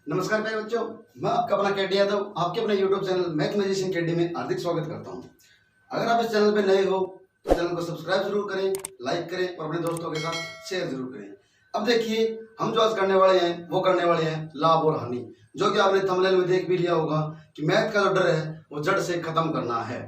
नमस्कार प्यारे बच्चों, मैं आपका अपना केडी यादव आपके अपने YouTube channel math magician KD में हार्दिक स्वागत करता हूं। अगर आप इस चैनल पर नए हो तो चैनल को सब्सक्राइब जरूर करें, लाइक करें और अपने दोस्तों के साथ शेयर जरूर करें। अब देखिए, हम जो आज करने वाले हैं वो करने वाले हैं लाभ और हानि, जो कि आपने थंबनेल में देख भी लिया होगा कि मैथ का जो डर है वो जड़ से खत्म करना है,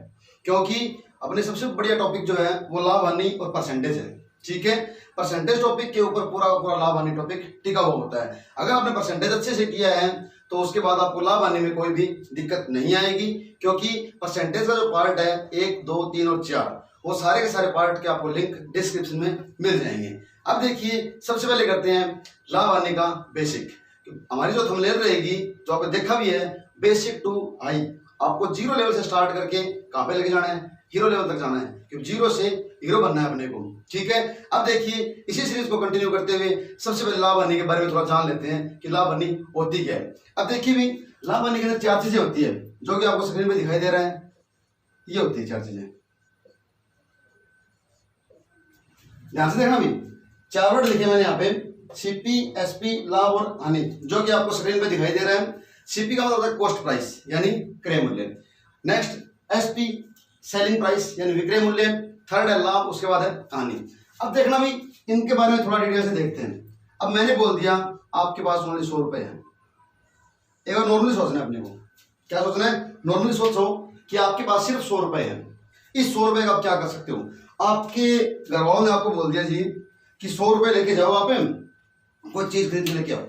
क्योंकि अपने सबसे बढ़िया टॉपिक जो है वो लाभ हानि और परसेंटेज है। ठीक है, परसेंटेज टॉपिक के ऊपर पूरा पूरा लाभ हानि टॉपिक टिका हुआ होता है। अगर आपने परसेंटेज अच्छे से किया है तो उसके बाद आपको लाभ हानि में कोई भी दिक्कत नहीं आएगी, क्योंकि परसेंटेज का जो पार्ट है 1, 2, 3 और 4 वो सारे के सारे पार्ट के आपको लिंक डिस्क्रिप्शन में मिल जाएंगे। अब देखिए, सबसे पहले करते हैं लाभ हानि का बेसिक। हमारी जो थंबनेल रहेगी, जो आपने देखा भी है, बेसिक टू हाई, आपको जीरो लेवल से स्टार्ट करके कहाँ पे लेके जाना है, हीरो लेवल तक जाना है, क्योंकि जीरो से हीरो बनना है अपने को। ठीक है, अब देखिए, इसी सीरीज को कंटिन्यू करते हुए सबसे पहले लाभ हानि के बारे में थोड़ा जान लेते हैं कि लाभ हानि होती क्या है। अब देखिए भी, लाभ हानि के अंदर 4 चीजें होती है, जो कि आपको स्क्रीन पे दिखाई दे रहा है। ये होती है 4 चीजें, ध्यान से देखना भी। 4 वर्ड लिखे मैंने यहाँ पे, सीपी, एसपी, लाभ और हानि, जो कि आपको स्क्रीन पे दिखाई दे रहा है। सीपी का मतलब होता है कॉस्ट प्राइस यानी क्रय मूल्य। नेक्स्ट एसपी, सेलिंग प्राइस यानी विक्रय मूल्य। थर्ड है लाभ, उसके बाद है हानि। अब देखना भी, इनके बारे में थोड़ा डिटेल से देखते हैं। अब मैंने बोल दिया आपके पास ओनली 100 रुपए है। एक बार नॉर्मली सोचना है अपने को, क्या सोचना है, नॉर्मली सोचो कि आपके पास सिर्फ 100 रुपए है। इस 100 रुपए का आप क्या कर सकते हो। आपके घर वालों ने आपको बोल दिया जी कि 100 रुपए लेके जाओ, आप कोई चीज खरीद के लेके आओ।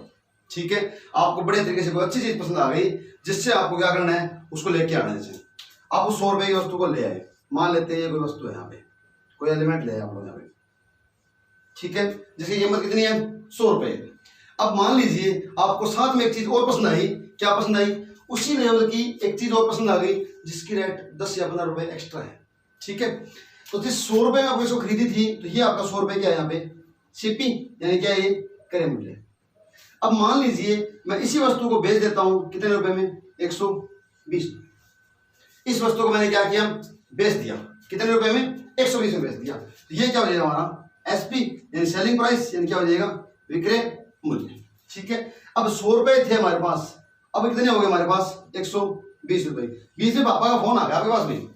ठीक है, आपको बढ़िया तरीके से कोई अच्छी चीज पसंद आ गई, जिससे आपको क्या करना है, उसको लेके आना है। आप उस 100 रुपए की वस्तु को ले आए, मान लेते हैं ये कोई वस्तु है, यहाँ पे कोई एलिमेंट ले आए आप लोग यहाँ पे। ठीक है, जिसकी कीमत कितनी है, 100 रुपए। अब मान लीजिए आपको साथ में एक चीज और पसंद आई। क्या पसंद आई, उसी लेवल की एक चीज और पसंद आ गई, जिसकी रेट 10 या 15 रुपए एक्स्ट्रा है। ठीक है, तो जिस 100 रुपए में आपको इसको खरीदी थी, तो ये आपका 100 रुपए क्या है यहाँ पे, सीपी यानी क्या है, ये क्रय मूल्य। अब मान लीजिए मैं इसी वस्तु को बेच देता हूं कितने रुपए में, 120। इस वस्तु को मैंने क्या किया, बेच दिया कितने रुपए में, 120 में बेच दिया। तो ये क्या हो जाएगा हमारा एसपी यानी सेलिंग प्राइस, यानी क्या हो जाएगा, विक्रय मूल्य। ठीक है, अब 100 रुपए थे हमारे पास, अब कितने हो गए हमारे पास, 120 रुपए। बीच में पापा का फोन आ गया आपके पास में,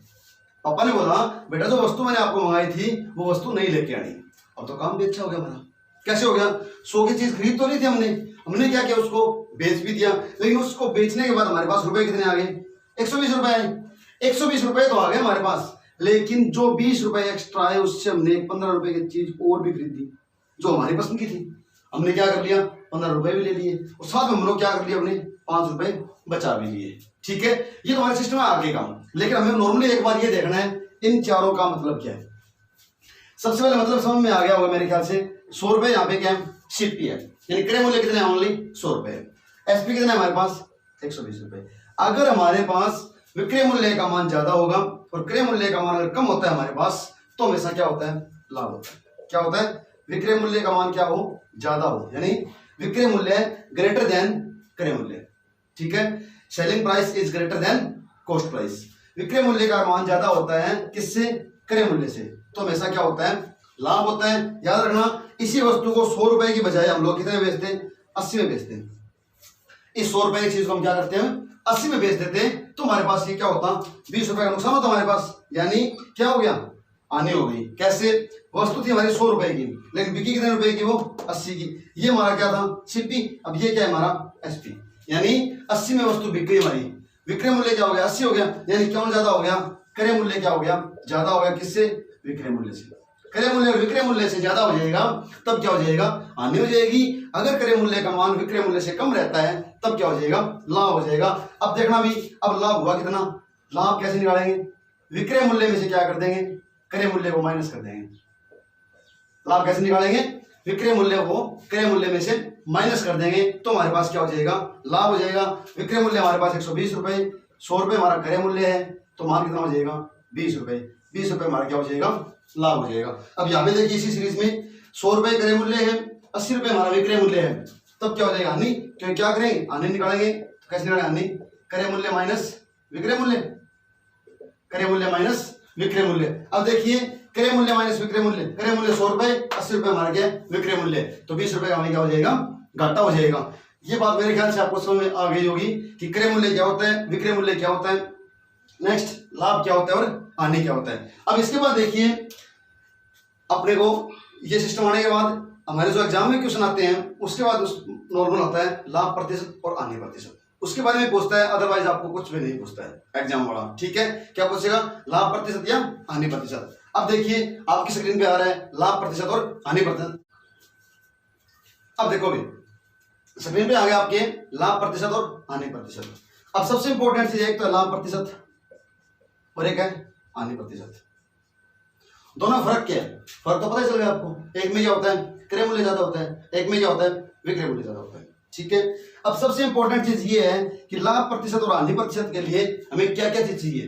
पापा ने बोला बेटा जो वस्तु मैंने आपको मंगाई थी वो वस्तु नहीं लेके आनी। अब तो काम भी अच्छा हो गया हमारा। कैसे हो गया, 100 की चीज खरीद तो नहीं थी हमने क्या किया, उसको बेच भी दिया। लेकिन उसको बेचने के बाद हमारे पास रुपए कितने आ गए, 120 रुपए आए। 120 रुपए तो आ गए हमारे पास, लेकिन जो 20 रुपए एक्स्ट्रा है उससे हमने 15 रुपए की चीज और भी खरीदी, जो हमारी पसंद की थी। हमने क्या कर लिया, 15 रुपए भी ले लिए, और साथ में हम लोग क्या कर लिया, अपने 5 रुपए बचा भी लिए। ठीक है, ये तो हमारे सिस्टम है आगे का। लेकिन हमें नॉर्मली एक बार ये देखना है इन चारों का मतलब क्या है। सबसे पहले मतलब समझ में आ गया होगा मेरे ख्याल से। 100 रुपए यहाँ पे क्या है, सीपी है, यानी क्रय मूल्य कितने, ओनली 100 रुपए। एसपी कितना है हमारे पास, 120 रुपए। अगर हमारे पास विक्रय मूल्य का मान ज्यादा होगा और क्रय मूल्य का मान अगर कम होता है हमारे पास, तो हमेशा क्या होता है, लाभ होता है। क्या होता है, विक्रय मूल्य का मान क्या हो, ज्यादा हो, यानी विक्रय मूल्य ग्रेटर देन क्रय मूल्य। ठीक है, selling price is greater than cost price. विक्रय मूल्य का मान ज्यादा होता है किससे, क्रय मूल्य से, तो हमेशा क्या होता है, लाभ होता है। याद रखना, इसी वस्तु को 100 रुपए की बजाय हम लोग कितने में बेचते हैं, 80 में बेचते हैं। इस 100 रुपए की चीज को हम क्या करते हैं, 80 में बेच देते हैं, तो हमारे पास ये क्या होता, 20 रुपए का नुकसान होता हमारे पास, यानी क्या हो गया, हानि हो गई। कैसे, वस्तु थी हमारी 100 रुपए की, लेकिन बिकी कितने रुपए की, वो 80 की। ये हमारा क्या था, सीपी। अब ये क्या है हमारा एसपी, यानी 80 में वस्तु बिक गई हमारी, विक्रय मूल्य क्या हो गया, 80 हो गया, यानी क्यों ज्यादा हो गया, क्रय मूल्य क्या हो गया, ज्यादा हो गया। किससे, विक्रय मूल्य से। क्रय मूल्य विक्रय मूल्य से ज्यादा हो जाएगा तब क्या हो जाएगा, हानि हो जाएगी। अगर क्रय मूल्य का मान विक्रय मूल्य से कम रहता है तब क्या हो जाएगा, लाभ हो जाएगा। अब देखना भी, अब लाभ हुआ कितना, लाभ कैसे निकालेंगे, विक्रय मूल्य में से क्या कर देंगे, क्रय मूल्य को माइनस कर देंगे। लाभ कैसे निकालेंगे, विक्रय मूल्य को क्रय मूल्य में से माइनस कर देंगे, तो हमारे पास क्या हो जाएगा, लाभ हो जाएगा। विक्रय मूल्य हमारे पास 120 रुपए, 100 रुपए हमारा क्रय मूल्य है, तो मान कितना हो जाएगा, 20 रुपए। 20 रुपए हमारा क्या हो जाएगा, लाभ हो जाएगा। अब यहाँ पे देखिए, इसी सीरीज में 100 रुपए क्रय मूल्य है, 80 रुपए हमारा विक्रय मूल्य है, तब क्या हो जाएगा, हानि। क्योंकि क्या करेंगे, हानि निकालेंगे, तो कैसे निकालेंगे, हानि क्रय मूल्य माइनस विक्रय मूल्य, क्रय मूल्य माइनस विक्रय मूल्य। अब देखिए, क्रय मूल्य माइनस विक्रय मूल्य, क्रय मूल्य 100 रुपए, 80 रुपए हमारा क्या है, विक्रय मूल्य, तो 20 रुपए का हमें क्या हो जाएगा, घाटा हो जाएगा। ये बात मेरे ख्याल से आपको समझ में आ गई होगी कि क्रय मूल्य क्या होता है, विक्रय मूल्य क्या होता है, नेक्स्ट लाभ क्या होता है और हानि क्या होता है। अब इसके बाद देखिए अपने को ये सिस्टम आने के बाद हमारे जो एग्जाम में क्वेश्चन आते हैं उसके बाद उस नॉर्मल होता है लाभ प्रतिशत और हानि प्रतिशत, उसके बारे में पूछता है, अदरवाइज आपको कुछ भी नहीं पूछता है एग्जाम वाला। ठीक है, क्या पूछेगा, लाभ प्रतिशत या हानि प्रतिशत। अब देखिए आपकी स्क्रीन पे आ रहा है लाभ प्रतिशत और हानि प्रतिशत। अब देखो भी स्क्रीन पे आ गया आपके लाभ प्रतिशत और हानि प्रतिशत। अब सबसे इंपॉर्टेंट चीज एक तो है लाभ प्रतिशत और एक है हानि प्रतिशत। दोनों फर्क क्या है, फर्क तो पता ही चल गया आपको, एक में क्या होता है क्रय मूल्य ज्यादा होता है, एक में क्या होता है विक्रय मूल्य ज्यादा होता है। ठीक है, अब सबसे इंपॉर्टेंट चीज ये है कि लाभ प्रतिशत और हानि प्रतिशत के लिए हमें क्या क्या चीज चाहिए,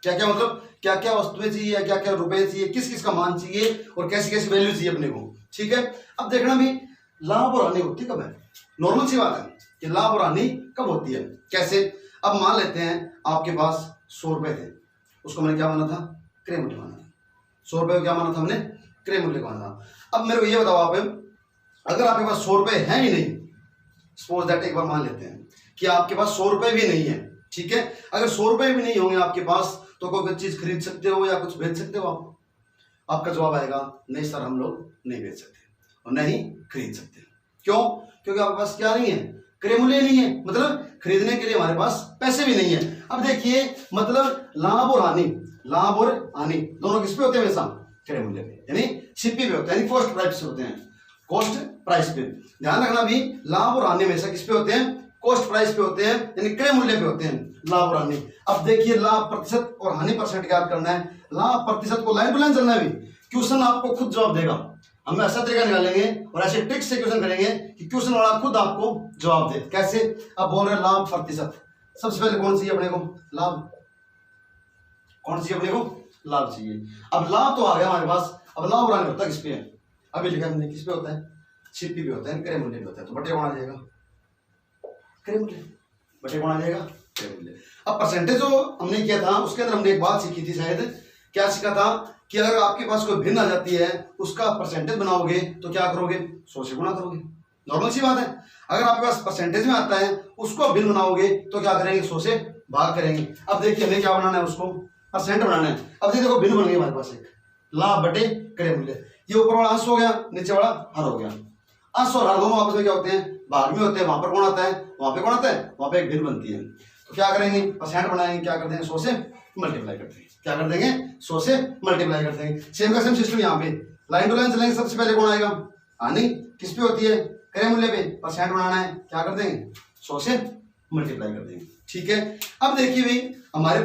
क्या क्या मतलब क्या क्या वस्तुएं चाहिए, क्या क्या रुपए चाहिए, किस किस का मान चाहिए और कैसी कैसी वैल्यू चाहिए अपने को। ठीक है, अब देखना भी लाभ और हानि होती कब है, नॉर्मल सी बात है कि लाभ और हानि कब होती है, कैसे। अब मान लेते हैं आपके पास 100 रुपए थे, उसको मैंने क्या माना था, क्रय मूल्य माना था। 100 रुपए को क्या माना था हमने, क्रय मूल्य माना था। अब मेरे को ये बताओ आप, अगर आपके पास 100 रुपए है ही नहीं, सपोज दैट एक बार मान लेते हैं कि आपके पास 100 रुपए भी नहीं है। ठीक है, अगर 100 रुपए भी नहीं होंगे आपके पास तो कोई चीज खरीद सकते हो या कुछ बेच सकते हो आप? आपका जवाब आएगा नहीं सर, हम लोग नहीं बेच सकते और नहीं खरीद सकते। क्यों? क्योंकि आपके पास क्या नहीं है, क्रय मूल्य नहीं है, मतलब खरीदने के लिए हमारे पास पैसे भी नहीं है। अब देखिए मतलब लाभ और हानि, लाभ और हानि दोनों किस पे होते हैं, हमेशा क्रय मूल्य पे, यानी सीपी पे होते हैं, यानी कॉस्ट प्राइस पे होते हैं, कॉस्ट प्राइस पे। ध्यान रखना भी लाभ और हानि हमेशा किस पे होते हैं, कॉस्ट प्राइस पे होते हैं, यानी क्रय मूल्य पे होते हैं लाभ और हानि। अब देखिए लाभ प्रतिशत और हानि परसेंट याद करना है। लाभ प्रतिशत को लाइन टू लाइन चलना है भी, क्वेश्चन आपको खुद जवाब देगा। हम ऐसा तरीका निकालेंगे और ऐसे ट्रिक से क्वेश्चन करेंगे कि क्वेश्चन वाला खुद आपको जवाब दे। कैसे? अब बोल रहे हैं लाभ प्रतिशत, सबसे पहले कौन चाहिए अपने को, लाभ। कौन चाहिए अपने को, लाभ चाहिए। अब लाभ तो आ गया हमारे पास, अब लाभ और हानि होता है किस पे है, अभी लिखा हमने किस पे होता है, सीपी पे होता है, क्रय मूल्य पे होता है। तो बटे कौन आ जाएगा, क्रय मूल्य, बटे कौन आ जाएगा, क्रय मूल्य। अब परसेंटेज जो हमने किया था उसके अंदर हमने एक बात सीखी थी, शायद क्या सीखा था कि अगर आपके पास कोई भिन्न आ जाती है उसका परसेंटेज बनाओगे तो क्या करोगे, 100 से गुणा करोगे। नॉर्मल सी बात है, अगर आपके पास परसेंटेज में आता है उसको भिन्न बनाओगे तो क्या करेंगे, 100 से भाग करेंगे। अब देखिए हमें क्या बनाना है, उसको परसेंट बनाना है। अब देखो भिन्न बन गई हमारे पास एक लाभ बटे क्रय मूल्य, ये ऊपर वाला अंश हो गया, नीचे वाला हर हो गया। अंश और हर दोनों आपस में क्या होते हैं, भाग में होते हैं। वहां पर कौन आता है, वहां पे कौन आता है, वहां पे एक भिन्न बनती है। तो क्या करेंगे, परसेंट बनाएंगे, क्या कर देंगे, 100 से मल्टीप्लाई कर देंगे। क्या कर देंगे, 100 से मल्टीप्लाई कर देंगे। सेम का सेम सिस्टम यहाँ पे लाइन टू लाइन चलेंगे। सबसे पहले कौन आएगा, हानि किस पे होती है, क्रय मूल्य पे। परसेंट बनाना है, क्या कर देंगे, 100 से मल्टीप्लाई कर देंगे। ठीक है, अब देखिए भाई हमारे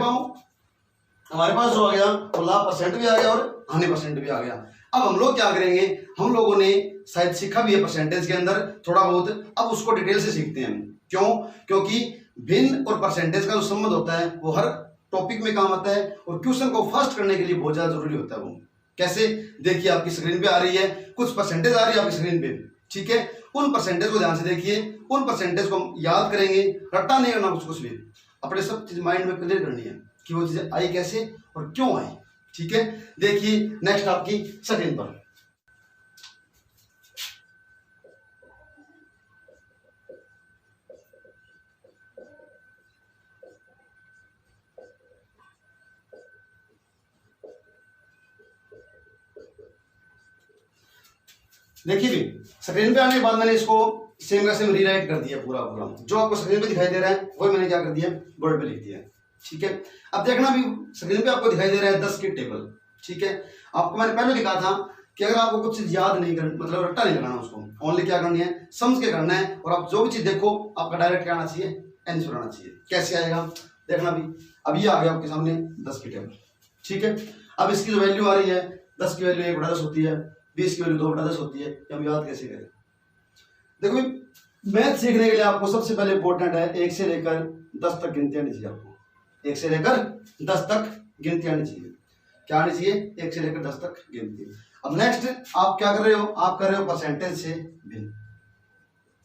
पास जो आ गया वो लाभ परसेंट भी आ गया और हानि परसेंट भी आ गया। अब हम लोग क्या करेंगे, हम लोगों ने शायद सीखा भी है परसेंटेज के अंदर थोड़ा बहुत, अब उसको डिटेल से सीखते हैं। क्यों? क्योंकि भिन्न और परसेंटेज का जो संबंध होता है वो हर टॉपिक में काम आता है और क्वेश्चन को फास्ट करने के लिए बहुत ज्यादा जरूरी होता है। वो कैसे, देखिए आपकी स्क्रीन पे आ रही है, कुछ परसेंटेज आ रही है आपकी स्क्रीन पे। ठीक है, उन परसेंटेज को ध्यान से देखिए, उन परसेंटेज को हम याद करेंगे, रट्टा नहीं करना कुछ भी, अपने सब चीज माइंड में क्लियर करनी है कि वो चीजें आई कैसे और क्यों आई। ठीक है, देखिए नेक्स्ट आपकी स्क्रीन पर देखिए भी स्क्रीन पे आने के बाद मैंने इसको सेम का सेम रीराइट कर दिया पूरा जो आपको स्क्रीन पे दिखाई दे रहा है वही मैंने क्या कर दिया, बोर्ड पे लिख दिया। ठीक है, अब देखना भी स्क्रीन पे आपको दिखाई दे रहा है 10 की टेबल। ठीक है, आपको मैंने पहले लिखा था कि अगर आपको कुछ चीज याद नहीं कर, मतलब रट्टा नहीं लगाना, उसको ओनली क्या करनी है, समझ के करना है। और आप जो भी चीज देखो आपका डायरेक्ट क्या आना चाहिए, आंसर आना चाहिए। कैसे आएगा देखना भी, अब ये आ गया आपके सामने 10 की टेबल। ठीक है, अब इसकी जो वैल्यू आ रही है, 10 की वैल्यू 1/10 होती है, 20 की वैल्यू 2/10 होती है। हम याद कैसे करें, देखो मैथ सीखने के लिए आपको सबसे पहले इंपॉर्टेंट है 1 से लेकर 10 तक गिनती आनी चाहिए। आपको 1 से लेकर 10 तक गिनती आनी चाहिए। क्या आनी चाहिए, 1 से लेकर 10 तक गिनती। अब नेक्स्ट आप क्या कर रहे हो, आप कर रहे हो परसेंटेज से भिन्न।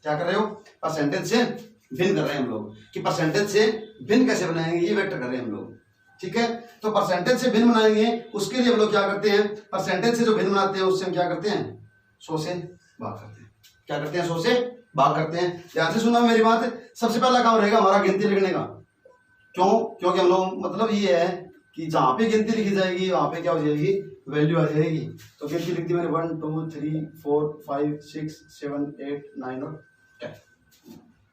क्या कर रहे हो, परसेंटेज से भिन्न कर रहे हैं हम लोग, कि परसेंटेज से भिन्न कैसे बनाएंगे, ये वेक्टर कर रहे हैं हम लोग। ठीक है, तो परसेंटेज से भिन्न बनाएंगे, उसके लिए हम लोग क्या करते हैं, परसेंटेज से जो भिन्न बनाते हैं उससे हम क्या करते हैं, 100 से भाग करते हैं। क्या करते हैं, 100 से भाग करते हैं। ध्यान से सुनना मेरी बात। सबसे पहला काम रहेगा हमारा गिनती लिखने का। क्यों? क्योंकि हम लोग मतलब ये है कि जहाँ पे गिनती लिखी जाएगी वहाँ पे क्या हो जाएगी, वैल्यू आ जाएगी। तो गिनती लिख दी मैंने 1 2 3 4 5 6 7 8 9 और 10।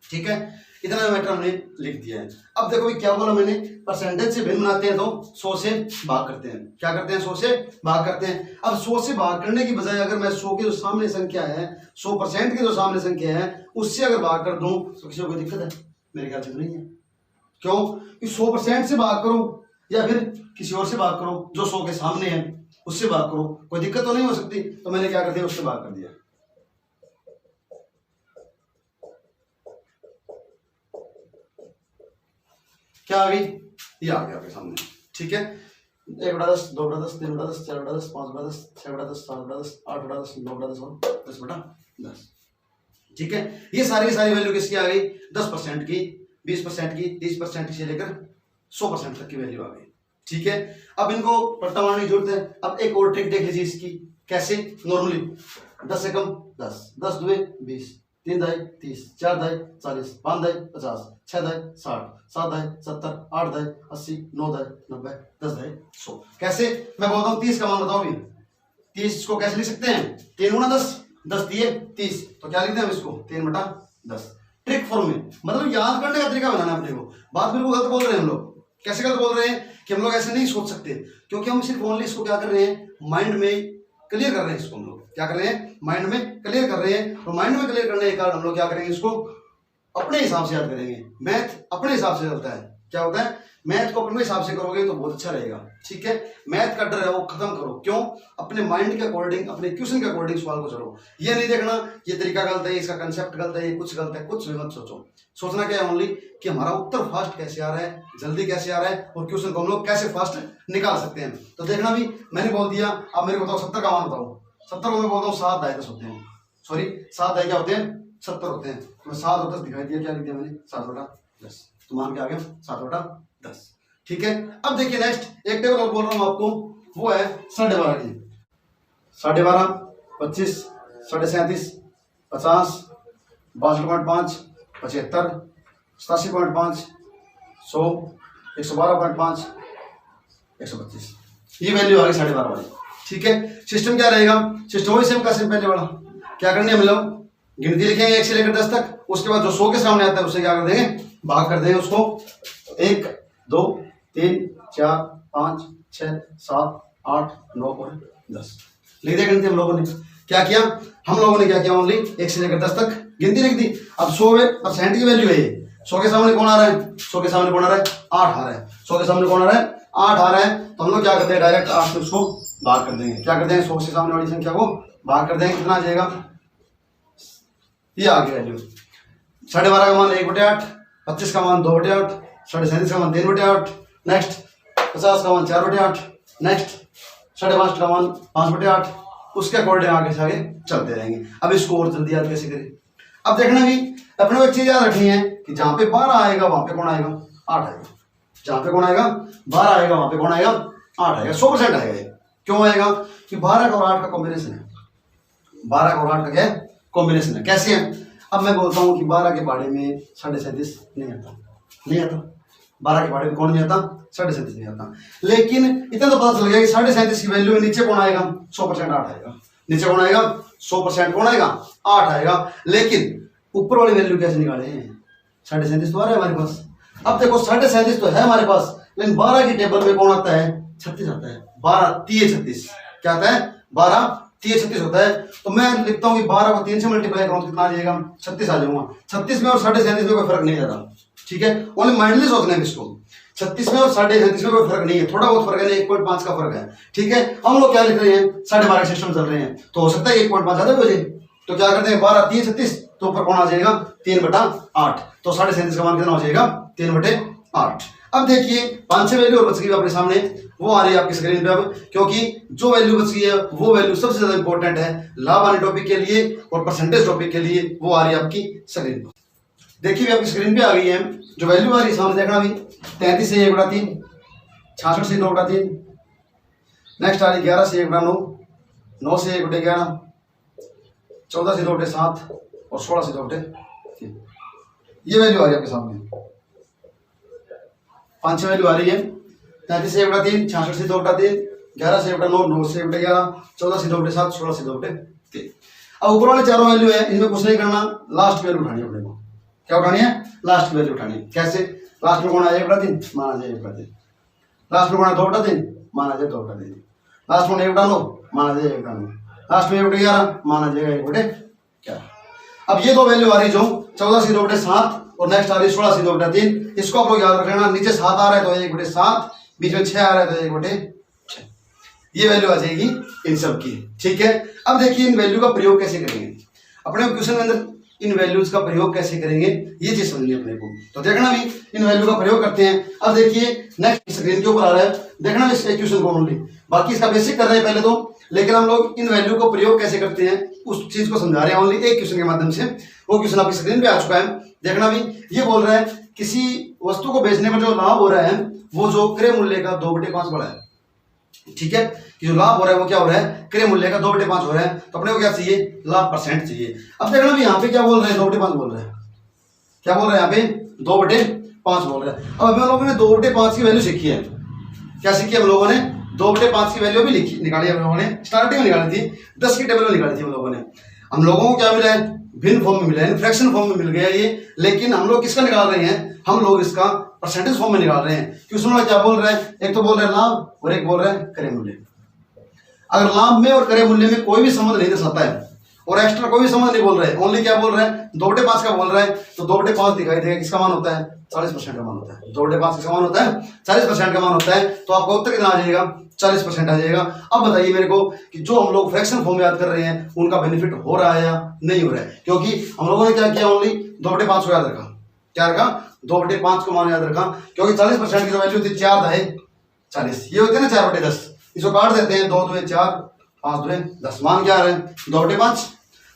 ठीक है, इतना मैटर हमने लिख दिया है। अब देखो भाई क्या बोला मैंने, परसेंटेज से भिन्न बनाते हैं तो 100 से भाग करते हैं। क्या करते हैं? 100 से भाग करते हैं। अब 100 से भाग करने की बजाय अगर मैं 100 की जो सामने संख्या है, 100% की जो सामने संख्या है उससे अगर भाग कर दूं तो किसी को कोई दिक्कत है? मेरे ख्याल से तो नहीं है। क्यों? कि 100% से भाग करो या फिर किसी और से भाग करो, जो 100 के सामने है उससे भाग करो, कोई दिक्कत तो नहीं हो सकती। तो मैंने क्या कर दिया, उससे भाग कर दिया। क्या आ गई? ये आ गया आपके सामने। ठीक है, 1 बटा 10, 2 बटा 10, 3 बटा 10, 4 बटा 10, 5 बटा 10, 6 बटा 10, 7 बटा 10, 8 बटा 10, 9 बटा 10 और 10 बटा 10। ठीक है, ये सारी की सारी वैल्यू किसकी आ गई? 10% की, 20% की, 30% से लेकर 100% तक की वैल्यू आ गई। ठीक है, अब इनको पट्टा मारने की जरूरत है। अब एक और ट्रिक देख लीजिए इसकी। कैसे? नॉर्मली 10 से कम 10, 10 दुए 20, 3 दाई 30, 4 दाई 40, 5 दाई 50, 6 दाई 60, 7 दाई 70, 8 दाई 80, 9 दाई 90, 10 दाई 100। कैसे? मैं बोलता हूँ 30 का मान बताओ अभी। 30 को कैसे लिख सकते हैं? 3 गुना 10, 10 दिए 30, तो क्या लिखते हैं हम इसको? 3 बटा 10। ट्रिक फॉर्म में, मतलब याद करने का तरीका बनाना अपने को। बात बिल्कुल गलत बोल रहे हैं हम लोग। कैसे गलत बोल रहे हैं? कि हम लोग ऐसे नहीं सोच सकते, क्योंकि हम सिर्फ ओनली इसको क्या कर रहे हैं, माइंड में क्लियर कर रहे हैं। इसको हम लोग क्या कर रहे हैं? माइंड में क्लियर कर रहे हैं। तो माइंड में क्लियर करने के कारण हम लोग क्या करेंगे, इसको अपने हिसाब से याद करेंगे। मैथ अपने हिसाब से चलता है। क्या होता है? मैथ को अपने हिसाब से करोगे तो बहुत अच्छा रहेगा। ठीक है, मैथ का डर है वो खत्म करो। क्यों? अपने माइंड के अकॉर्डिंग, अपने क्वेश्चन के अकॉर्डिंग सवाल को चलो। ये नहीं देखना ये तरीका गलत है, इसका कंसेप्ट गलत है, ये कुछ गलत है, कुछ भी मत सोचो। सोचना क्या है ओनली कि हमारा उत्तर फास्ट कैसे आ रहा है, जल्दी कैसे आ रहा है, और क्वेश्चन को हम लोग कैसे फास्ट निकाल सकते हैं। तो देखना भी मैंने बोल दिया। अब मेरे को बताओ 70 का मान बताओ। 70 को मैं बोलता हूँ 7 दाई 10 होते हैं। सॉरी, 7 दाई क्या होते हैं? 70 होते हैं। तो मैं 7 और 10 दिखाई दिया, क्या लिख दिया मैंने? 7 बटा 10। तो मान क्या आ गया? 7 बटा 10। ठीक है, अब देखिए नेक्स्ट एक टेबल और बोल रहा हूं आपको, वो है 12.5 की। 12.5, 25, 37.5, 50, 62.5, 75, 87.5, 100, 112.5, 125। ये वैल्यू आ गई 12.5 वाली। ठीक है, सिस्टम क्या रहेगा? सिस्टम वही सेम का सेम पहले वाला। क्या करने हम लोग गिनती लिखेंगे 1 से लेकर 10 तक। उसके बाद जो 100 के सामने आता है उससे क्या कर देंगे? भाग कर देंगे उसको। 1 2 3 4 5 6 7 8 9 और 10 लिख दिया गिनती हम लोगों ने। क्या किया हम लोगों ने? क्या किया? ओनली 1 से लेकर 10 तक गिनती लिख दी। अब 100% की वैल्यू है ये। 100 के सामने कौन आ रहा है? 100 के सामने कौन आ रहा है? 8 आ रहा है। 100 के सामने कौन आ रहा है? 8 आ रहा है। तो हम लोग क्या करते हैं? डायरेक्ट 8 से उसको भाग कर देंगे। क्या करते हैं? 100 के सामने वाली संख्या को भाग कर देंगे। कितना आ जाएगा? ये आ गया वैल्यू। 12.5 का मान 1/8, 25 का मान 2/8, 37.5 का मान 3/8, नेक्स्ट 50 का मान 4/8, नेक्स्ट 5.5 का मान 5/8। उसके अकॉर्डिंग आगे से आगे चलते रहेंगे। अब इसको और जल्दी याद कैसे करें? अब देखना भी अपने को एक चीज याद रखनी है कि जहां पे 12 आएगा वहां पे कौन आएगा? 8 आएगा। जहां पे कौन आएगा? 12 आएगा वहां पे कौन आएगा? 8 आएगा। 100% आएगा ये। क्यों आएगा? कि 12 का और 8 का कॉम्बिनेशन है। 12 का और 8 का क्या है? कॉम्बिनेशन है। कैसे है? अब मैं बोलता हूं कि 12 के बारे में 37.5 नहीं आता, नहीं आता। 12 के बारे में कौन नहीं आता? 37.5 नहीं आता। लेकिन इतना तो पता चल गया कि 37.5 की वैल्यू में नीचे कौन आएगा? 100% 8 आएगा। नीचे कौन आएगा? 100% कौन आएगा? 8 आएगा। लेकिन ऊपर वाली वैल्यू कैसे निकाले? 37.5 तो आ रहा है हमारे पास। अब देखो 37.5 तो है हमारे पास, लेकिन 12 की टेबल में कौन आता है? 36 आता है। 12 3 36 क्या आता है? 12 3 36 होता है। तो मैं लिखता हूँ कि 12 को 3 से मल्टीप्लाई करूँ तो कितना आ जाएगा? 36 आ जाऊंगा। 36 में और 37.5 में कोई फर्क नहीं आता। ठीक है, ओनली माइंडली सोचना है इसको। 36 में और 37.5 में कोई फर्क नहीं है, थोड़ा बहुत फर्क है, 1.5 का फर्क है। ठीक है, हम लोग क्या लिख रहे हैं? 12.5 सिस्टम चल रहे हैं, तो हो सकता है 1.5 ज्यादा भी हो जाए। तो क्या करते हैं? 12 3 36, तो ऊपर कौन आ जाएगा? 3/8। तो 37.5 का मान कितना हो जाएगा? 3/8। अब देखिए 5-6 वैल्यू और बच गई अपने सामने, वो आ रही है आपकी स्क्रीन पे। अब क्योंकि जो वैल्यू बच गई है वो वैल्यू सबसे ज्यादा इंपॉर्टेंट है लाभ वाले टॉपिक के लिए और परसेंटेज टॉपिक के लिए, वो आ रही है आपकी स्क्रीन पे। देखिए आपकी स्क्रीन पे आ गई है जो वैल्यू आ रही है, सामने देखना भी। 33 से 1/3, 66 से 9/3, नेक्स्ट आ रही 11 से 1/9, 9 से 1/11, 14 से 2/7 और 16 सीधे बटे 3। ये वैल्यू आ रही है आपके सामने, 5 वैल्यू आ रही है। 33 से बटा 3, 66 सीधे बटा 3, 11 से बटा 9, 9 से बटा 11, 14 सीधे बटे 7, 16 सीधे बटे 3। अब ऊपर वाले चारों वैल्यू है, इनमें कुछ नहीं करना, लास्ट वैल्यू उठानी है अपने को। क्या उठानी है? लास्ट वैल्यू उठानी है। कैसे? लास्ट में कौन आ जाए 1/3 माना जाए 1/3, लास्ट में कौन है 2/3 माना जाए 2/3, लास्ट में 1/9 माना जाए 1/9, लास्ट में 1/11 माना जाएगा 1/11। अब ये दो वैल्यू आ रही जो 14 सीधे बटे 7 और नेक्स्ट आ रही 16 सीधे बटे 3, इसको आप लोग याद रख लेना। नीचे 7 आ रहा है तो 1/7, बीच में 6 आ रहा है तो 1/6, ये वैल्यू आ जाएगी इन सब की। ठीक है, अब देखिए इन वैल्यू का प्रयोग कैसे करेंगे अपने क्वेश्चन के अंदर, इन वैल्यूज का प्रयोग कैसे करेंगे ये चीज समझिए अपने को। तो देखना भी इन वैल्यू का प्रयोग करते हैं। अब देखिए नेक्स्ट स्क्रीन के ऊपर आ रहा है, देखना इस इक्वेशन को ओनली, बाकी इसका बेसिक कर रहे हैं पहले तो, लेकिन हम लोग इन वैल्यू को प्रयोग कैसे करते हैं उस चीज को समझा रहे हैं ओनली एक क्वेश्चन के माध्यम से। वो क्वेश्चन आपकी स्क्रीन पे आ चुका है, देखना भी। ये बोल रहा है किसी वस्तु को बेचने पर जो लाभ हो रहा है वो जो क्रय मूल्य का 2/5 बड़ा है। ठीक है, कि जो लाभ हो रहा है वो क्या हो रहा है? क्रय मूल्य का 2/5 हो रहा है। तो अपने को क्या चाहिए? लाभ परसेंट चाहिए। अब देखना भी यहाँ पे क्या बोल रहे हैं, 2/5 बोल रहे हैं। क्या बोल रहे हैं यहाँ पे? 2/5 बोल रहे हैं। अब हम लोगों ने 2/5 की वैल्यू सीखी है। क्या सीखी हम लोगों ने? 2/5 की वैल्यू भी लिखी, निकाली हम लोगों ने, स्टार्टिंग में निकाली थी, 10 की टेबल में निकाली थी हम लोगों ने। हम लोगों को क्या मिला है? भिन्न फॉर्म में मिला है, फ्रैक्शन फॉर्म में मिल गया ये। लेकिन हम लोग किसका निकाल रहे हैं? हम लोग इसका परसेंटेज फॉर्म में निकाल रहे हैं। क्वेश्चन में क्या बोल रहा है? एक तो बोल रहा है लाभ और एक बोल रहा है क्रय मूल्य। अगर लाभ में और क्रय मूल्य में कोई भी संबंध नहीं दर्शाता है और एक्स्ट्रा कोई भी संबंध नहीं बोल रहा है, ओनली क्या बोल रहा है? 2/5 का बोल रहा है, तो 2/5 दिखाई देगा। किसका मान होता है? 40% का मान होता है। 2/5 किसका मान होता है? 40% का मान होता है। तो आपका उत्तर कितना आ जाएगा? 40% आ जाएगा। अब बताइए मेरे को कि जो हम लोग फ्रैक्शन फॉर्म याद कर रहे हैं उनका बेनिफिट हो रहा है या नहीं हो रहा है? क्योंकि हम लोगों ने क्या किया? ओनली 2/5 को याद रखा। क्या रखा? 2/5 को मान याद रखा, क्योंकि 40% की जो वैल्यू थी 4 × 40, ये होते हैं ना 4/10। इसको काट देते हैं, 2 × 2 = 4, 5 × 2 = 10, मान क्या आ रहा है? 2/5।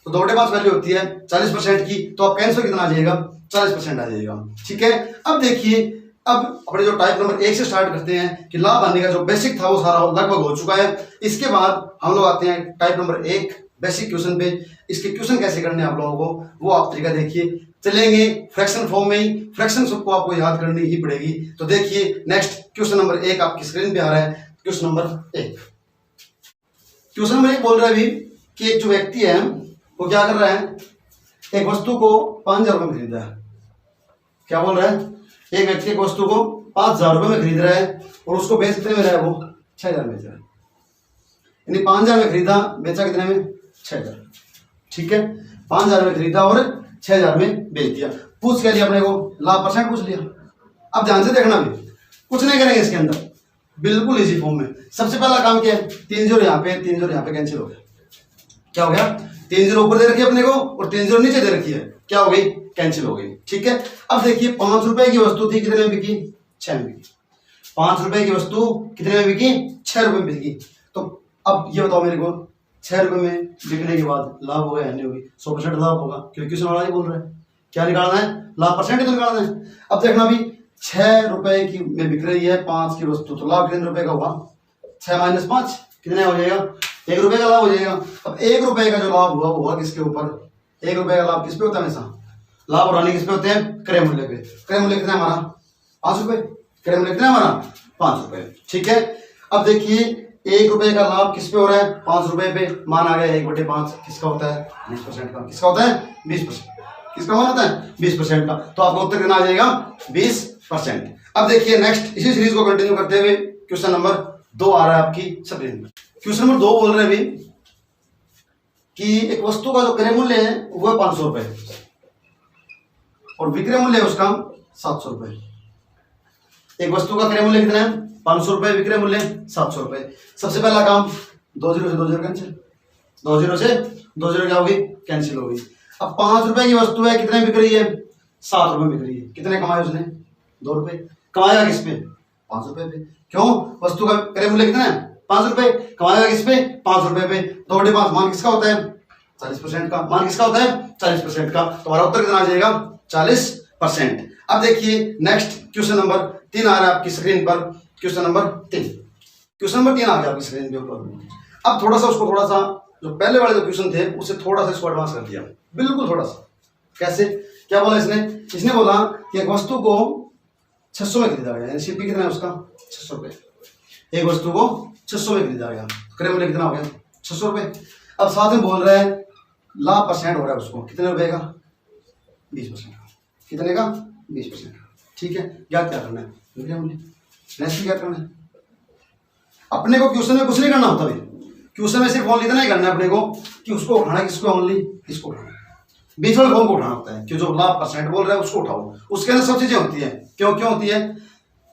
तो 2/5 वैल्यू होती है 40% की, तो अब कैंसिल कितना आ जाएगा? 40% आ जाएगा। ठीक है, अब देखिए, अब अपने जो टाइप नंबर 1 से स्टार्ट करते हैं कि लाभ आने का जो बेसिक था वो सारा लगभग हो चुका है। इसके बाद हम लोग आते हैं टाइप नंबर 1 बेसिक क्वेश्चन पे। इसके क्वेश्चन कैसे करने हैं आप लोगों को वो आप तरीका देखिए। चलेंगे फ्रैक्शन फॉर्म में ही, फ्रैक्शन सबको आपको याद करनी ही पड़ेगी। तो देखिए नेक्स्ट क्वेश्चन नंबर 1 आपकी स्क्रीन पे आ रहा है। क्वेश्चन नंबर 1, क्वेश्चन नंबर 1 बोल रहा है भी कि एक जो व्यक्ति है वो क्या कर रहा है? एक वस्तु को 5,000 रुपये में खरीदा है। क्या बोल रहा है? एक व्यक्ति एक वस्तु को 5,000 रुपये में खरीद रहा है और उसको बेच कितने में रहा है? वो 6,000 में बेच रहा है। यानी 5,000 में खरीदा, बेचा कितने में? 6,000। ठीक है, 5,000 में खरीदा और 6,000 में बेच दिया। पूछ क्या लिया अपने को? लाभ परसेंट पूछ लिया। अब ध्यान से देखना भी, कुछ नहीं करेंगे इसके अंदर, बिल्कुल इजी फॉर्म में। सबसे पहला काम क्या है? 3 0 यहाँ पे, 3 0 यहाँ पे कैंसिल हो गया। क्या हो गया? 3 0 ऊपर दे रखी है अपने को और 3 0 नीचे दे रखी है, क्या हो गई? कैंसिल हो गई। ठीक है, अब देखिए 5 रुपए की वस्तु थी, कितने में बिकी? 6 में बिकी। 5 रुपए की वस्तु कितने में बिकी? 6 रुपए में बिकी। तो अब ये बताओ मेरे को, 6 रुपए में बिकने के बाद लाभ होगा या नहीं होगी? 100% लाभ होगा, क्योंकि क्वेश्चन वाला ही बोल रहा है। क्या निकालना है? लाभ परसेंट तो निकालना है। अब देखना भी 6 रुपए की में बिक रही है 5 की वस्तु, तो लाभ कितने रुपए का हुआ? 6 - 5 कितने हो जाएगा? 1 रुपए का लाभ हो जाएगा। अब 1 रुपए का जो लाभ हुआ वो हुआ किसके ऊपर? 1 रुपए का लाभ किस पे होता है? हमेशा लाभ और हानि किस पे होते हैं? क्रय मूल्य पे। क्रय मूल्य कितना हमारा? 5 रुपए। क्रय मूल्य कितना हमारा? 5 रुपए। ठीक है, अब देखिए 1 रुपए का लाभ किस पे हो रहा है? 5 रुपए पे। मान आ गया 1/5 किसका होता है? 20% का। किसका होता है? 20%। किसका मान होता है? 20% का। तो आपका उत्तर कितना आ जाएगा? 20%। अब देखिए नेक्स्ट इसी सीरीज को कंटिन्यू करते हुए क्वेश्चन नंबर 2 आ रहा है आपकी स्क्रीन पर। क्वेश्चन नंबर 2 बोल रहे हैं भी कि एक वस्तु का जो क्रय मूल्य है वो है 500 रुपए और विक्रय मूल्य है उसका 700 रुपए। एक वस्तु का क्रय मूल्य कितना है? 500 रुपए, विक्रय मूल्य 700 रुपए। सबसे पहला काम 2 0 से 2 0 कैंसिल, 2 0 से 2 0 क्या होगी? कैंसिल होगी। अब 5 रुपए की वस्तु है, कितने बिक रही है? 7 रुपए बिक रही है। कितने कमाए उसने? 2 रुपए। कमाएगा किस पे? 5 रुपए पे। क्यों? वस्तु का क्रय मूल्य कितना है? 5 रुपए। कमाएगा किस पे? 5 रुपए पे। 2/5 मान किसका होता है? 40% का। मान किसका होता है? 40% का। तो हमारा उत्तर कितना आ जाएगा? 40%। अब देखिए नेक्स्ट क्वेश्चन नंबर 3 आ रहा है आपकी स्क्रीन पर। क्वेश्चन नंबर 3, क्वेश्चन नंबर 3 आ गया आपकी स्क्रीन के ऊपर। अब थोड़ा सा उसको, थोड़ा सा जो पहले वाले जो क्वेश्चन थे उससे थोड़ा सा इसको एडवांस कर दिया, बिल्कुल थोड़ा सा। कैसे, क्या बोला इसने, इसने बोला कि एक वस्तु को 600 में खरीदा गया, यानी सीपी कितना है उसका 600 रुपये, एक वस्तु को 600 में खरीदा गया, क्रय मूल्य कितना हो गया 600 रुपये। अब साथ में बोल रहे हैं लाभ परसेंट हो रहा है उसको कितने रुपए का 20%, कितने का 20%, ठीक है। ज्ञात क्या करना है विक्रय मूल्य, नेक्स्ट क्या करना है, अपने को क्वेश्चन में कुछ नहीं करना होता भाई, क्वेश्चन में सिर्फ ओनली इतना ही करना है अपने को कि उसको उठाना, किसको ओनली इसको उठाना, बीच वाले फॉर्म को उठाना होता है कि जो लाभ परसेंट बोल रहा है उसको उठाओ, उसके अंदर सब चीजें होती है, क्यों क्यों होती है,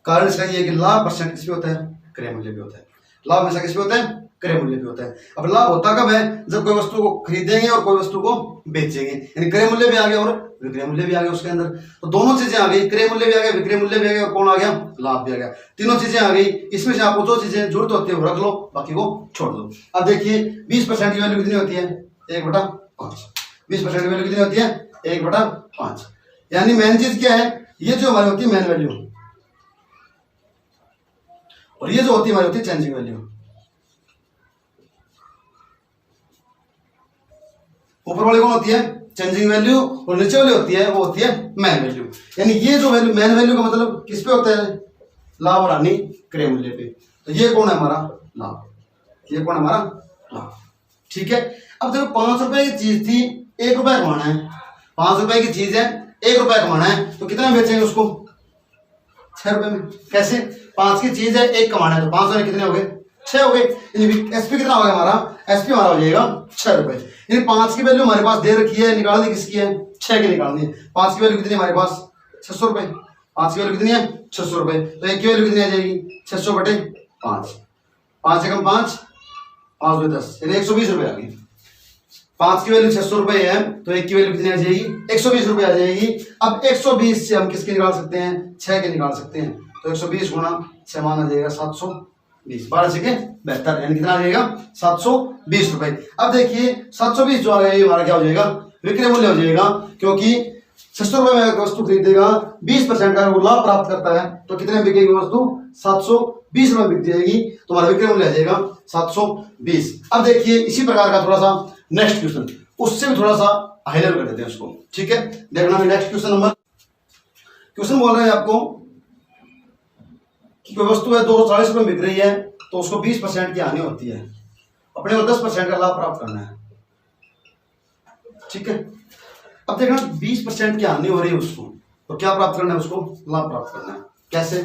कारण इसका ये कि लाभ परसेंट किस पे होता है क्रय मूल्य पे होता है, लाभ हमेशा किस पे होता है क्रय मूल्य पे होता है। अब लाभ होता कब है, जब कोई वस्तु को खरीदेंगे और कोई वस्तु को बेचेंगे, यानी क्रय मूल्य भी आ गया और विक्रय मूल्य भी आ गया उसके अंदर, तो दोनों चीजें आ गई, क्रय मूल्य भी आ गया, विक्रय मूल्य भी आ गया, और कौन आ गया लाभ भी आ गया, तीनों चीजें आ गई। इसमें से आपको जो चीजें जरूरत होती है वो रख लो, बाकी को छोड़ दो। अब देखिए 20% की वैल्यू कितनी होती है 1/5, 20% की वैल्यू कितनी होती है 1/5, यानी मेन चीज क्या है, ये जो हमारी होती है मेन वैल्यू, और ये जो होती है हमारी होती है चेंजिंग वैल्यू। ऊपर वाली कौन होती है चेंजिंग वैल्यू, और नीचे वाली होती है वो होती है मेन वैल्यू। यानी ये जो वैल्यू मेन वैल्यू का मतलब किस पे होता है, लाभ और हानि क्रय मूल्य पे। तो ये कौन है हमारा लाभ, ये कौन है हमारा लाभ, ठीक है। अब देखो 5 रुपए की चीज थी 1 रुपया कमाना है, 5 रुपए की चीज है 1 रुपया कमाना है, तो कितना में बेचेंगे उसको 6 रुपए में। कैसे, 5 की चीज है 1 कमाना है, तो 5 में कितने हो गए 6 हो गए। एसपी कितना हो गया हमारा, एसपी हमारा हो जाएगा 6 रुपए। यानी 5 की वैल्यू हमारे पास दे रखी है, निकालनी किसकी है 6 की निकालनी है। 5 की वैल्यू कितनी है हमारे पास 600 रुपए, 5 की वैल्यू कितनी है 600 रुपए, तो 1 की वैल्यू कितनी आ जाएगी 600/5, 5 से कम 5, 5 2 10, यानी 120 रुपए आ गई। 5 की वैल्यू 600 रुपए है, तो 1 की वैल्यू कितनी आ जाएगी 120 रुपए आ जाएगी। अब 120 से हम किसके निकाल सकते हैं 6 के निकाल सकते हैं, तो 120 गुणा 6 मान आ जाएगा 720, 12 से 72, यानी कितना आ जाएगा 720 रुपए। अब देखिए 720 जो आ गया ये हमारा क्या हो जाएगा विक्रय मूल्य हो जाएगा, क्योंकि 600 रुपए में वस्तु खरीदेगा 20% का वो लाभ प्राप्त करता है, तो कितने में बिकेगी वस्तु 720 रुपए बिक जाएगी, तो हमारा विक्रय मूल्य आ जाएगा 720। अब देखिए इसी प्रकार का थोड़ा सा नेक्स्ट क्वेश्चन, उससे भी थोड़ा सा हाई लेवल कर देते हैं उसको, ठीक है। देखना नेक्स्ट क्वेश्चन नंबर, क्वेश्चन बोल रहे हैं आपको कि कोई वस्तु है 240 रुपए बिक रही है, तो उसको 20% की हानि होती है, अपने को 10% का लाभ प्राप्त करना है, ठीक है। अब देखना 20% की हानि हो रही है उसको, तो क्या प्राप्त करना है उसको लाभ प्राप्त करना है। कैसे,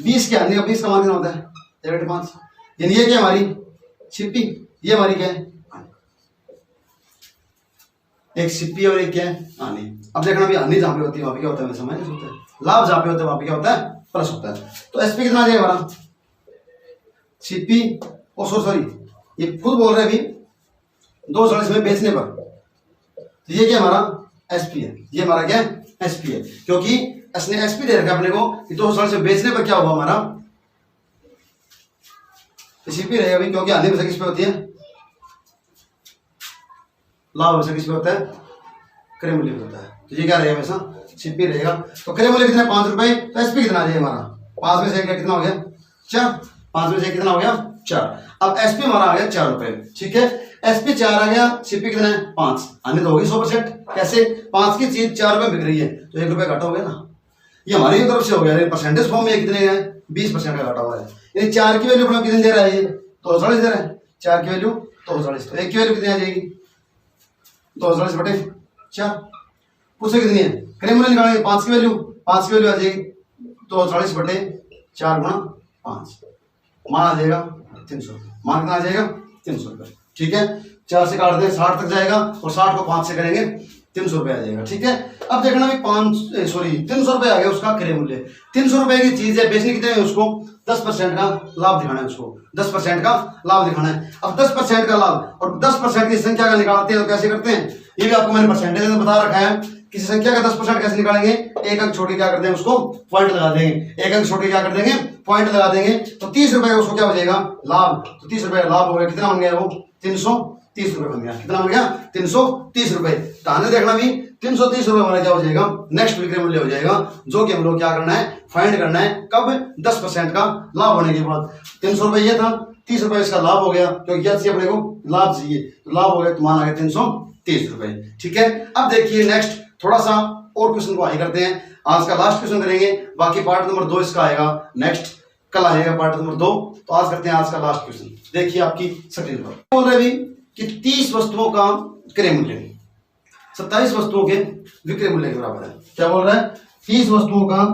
20 की हानि, 20 का मान कितना होता है 1/5, यानी ये क्या हमारी छिपी, ये हमारी क्या है एक सिप्पी और एक क्या है हानि। अब देखना भी हानि जहां पे होती है वहां पे क्या होता है माइनस होता है, लाभ जहां पे होता है वहां पे क्या होता है प्लस होता है। तो एसपी कितना आ जाएगा हमारा सिप्पी, ओ सॉरी ये खुद बोल रहे हैं अभी 240 में बेचने पर, तो ये क्या हमारा एसपी है, ये हमारा क्या है एसपी है, क्योंकि इसने एसपी दे रखा अपने को कि 240 में बेचने पर क्या हुआ हमारा सिप्पी रहेगा अभी, क्योंकि हानि किस पे होती है लाभ हमेशा किस पे होता है क्रय मूल्य पे होता है, तो ये क्या रहेगा हमेशा सीपी रहेगा। तो क्रय मूल्य कितना 5 रुपए, तो एसपी कितना आ जाएगा हमारा 5 में से कितना हो गया 4, 5 में से कितना हो गया 4। अब एसपी हमारा आ गया 4 रुपए, ठीक है। एसपी 4 आ गया, सीपी कितना है 5, हानि तो होगी 100%। कैसे, 5 की चीज 4 रुपए बिक रही है, तो 1 रुपया घाटा हो गया ना, ये हमारी तरफ से हो गया। परसेंटेज फॉर्म में कितने है 20% का घाटा हुआ है, यानी 4 की वैल्यू अपना कितने दे रहा है ये 240 दे रहा है, 4 की वैल्यू 240, तो 1 की वैल्यू कितनी आ जाएगी 240/4, पूछे कितनी है क्रय मूल्य निकालेंगे 5 की वैल्यू, 5 की वैल्यू आ जाएगी 240/4 गुणा 5, मान आ जाएगा 300, मान कितना आ जाएगा 300 रुपये, ठीक है। 4 से काट दें 60 तक जाएगा, और 60 को 5 से करेंगे 300 रुपये आ जाएगा, ठीक है। अब देखना भी 300 रुपये आ गया उसका क्रय मूल्य। 300 रुपये की चीज है, बेचने कितने है उसको 10% का लाभ दिखाना है, उसको 10% का लाभ दिखाना है। अब 10% का लाभ और 10% की संख्या का निकालते हैं तो कैसे करते हैं, ये भी आपको मैंने परसेंटेज में बता रखा है। किसी संख्या का 10% कैसे निकालेंगे, एक अंक छोड़ के क्या करते हैं उसको पॉइंट लगा देंगे, एक अंक छोड़ के क्या कर देंगे पॉइंट लगा देंगे, तो 30 रुपए का उसको क्या हो जाएगा लाभ, तो 30 रुपए का लाभ हो गया, कितना बन गया वो 330 रुपए बन गया, कितना बन गया 330 रुपए। तो आने देखना भी 330 रुपए हमारा क्या हो जाएगा नेक्स्ट विक्रय मूल्य हो जाएगा, जो कि हम लोग क्या करना है फाइंड करना है, कब 10% का लाभ होने के बाद। 300 रुपए ये था, 30 रुपए इसका लाभ हो गया, क्योंकि यह अपने को लाभ चाहिए, तो लाभ हो गया तो मान आ गया 330 रुपए, ठीक है। अब देखिए नेक्स्ट थोड़ा सा और क्वेश्चन को आगे करते हैं। आज का लास्ट क्वेश्चन करेंगे, बाकी पार्ट नंबर 2 इसका आएगा नेक्स्ट, कल आएगा पार्ट नंबर 2। तो आज करते हैं आज का लास्ट क्वेश्चन। देखिए आपकी स्क्रीन पर बोल रहे भी कि 30 वस्तुओं का क्रय मूल्य 27 वस्तुओं के विक्रय मूल्य के बराबर है। क्या बोल रहा है? 30 वस्तुओं का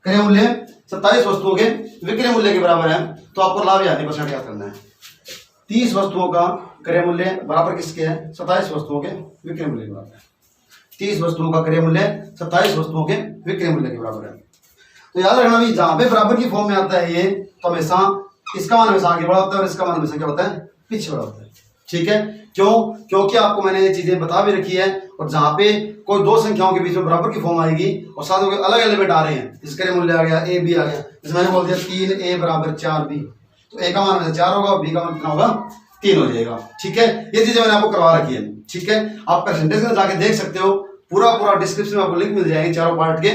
क्रय मूल्य 27 वस्तुओं के विक्रय मूल्य के बराबर है। तो आपको लाभ या हानि परसेंट याद करना है। 30 वस्तुओं का क्रय मूल्य बराबर किसके है? 27 वस्तुओं के विक्रय मूल्य के बराबर है। 30 वस्तुओं का क्रय मूल्य 27 वस्तुओं के विक्रय मूल्य के बराबर है। तो याद रखना भी, जहां पे बराबर की फॉर्म में आता है ये, तो हमेशा इसका मान हमेशा आगे बढ़ा होता है और इसका मान हमेशा क्या होता है? पीछे बढ़ा होता है। ठीक है, क्यों? क्योंकि आपको मैंने ये चीजें बता भी रखी है। और जहां पे कोई दो संख्याओं के बीच में बराबर की फॉर्म आएगी और साथ में अलग एलिमेंट आ रहे हैं, इसका क्रय मूल्य आ गया ए बी आ गया, जैसे मैंने बोल दिया 3a बराबर 4b, तो ए का मान हमेशा 4 होगा और बी का मान कितना होगा? 3 हो जाएगा। ठीक है, ये चीजें मैंने आपको करवा रखी है। ठीक है, आप परसेंटेज में जाके देख सकते हो, पूरा डिस्क्रिप्शन में आपको लिंक मिल जाएंगे चारों पार्ट के।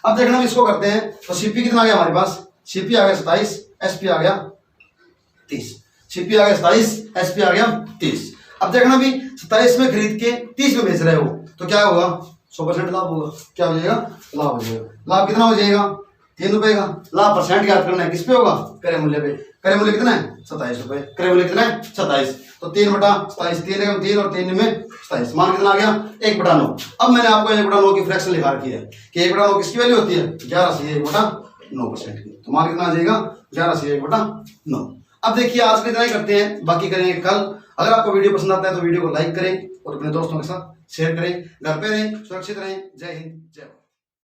अब देखना इसको करते हैं। तो सीपी कितना आ गया हमारे पास? सीपी आ गया 27, एसपी आ गया 30। सीपी आ गया 27, एसपी आ गया 30। अब देखना भी 27 में खरीद के 30 में बेच रहे हो तो क्या होगा? 100% लाभ होगा। क्या हो जाएगा? लाभ हो जाएगा। लाभ कितना हो जाएगा? 3 रुपए का। लाभ परसेंट याद करना है, किस पे होगा? क्रय मूल्य पे। क्रय मूल्य कितना है? 27 रुपए। क्रय मूल्य कितना है? 27। तो 3/27, 3 3 और 3 में 27, मान कितना आ गया? 1/9। अब मैंने आपको 1/9 की फ्रैक्शन लिखा रखी है कि 1/9 किसकी वैल्यू होती है? 11 से 1/9% की। तो मान कितना आ जाएगा? 11 से 1/9। अब देखिए आज के इतना ही करते हैं, बाकी करेंगे कल। अगर आपको वीडियो पसंद आता है तो वीडियो को लाइक करें और अपने दोस्तों के साथ शेयर करें। घर पे रहें, सुरक्षित रहें। जय हिंद, जय भारत।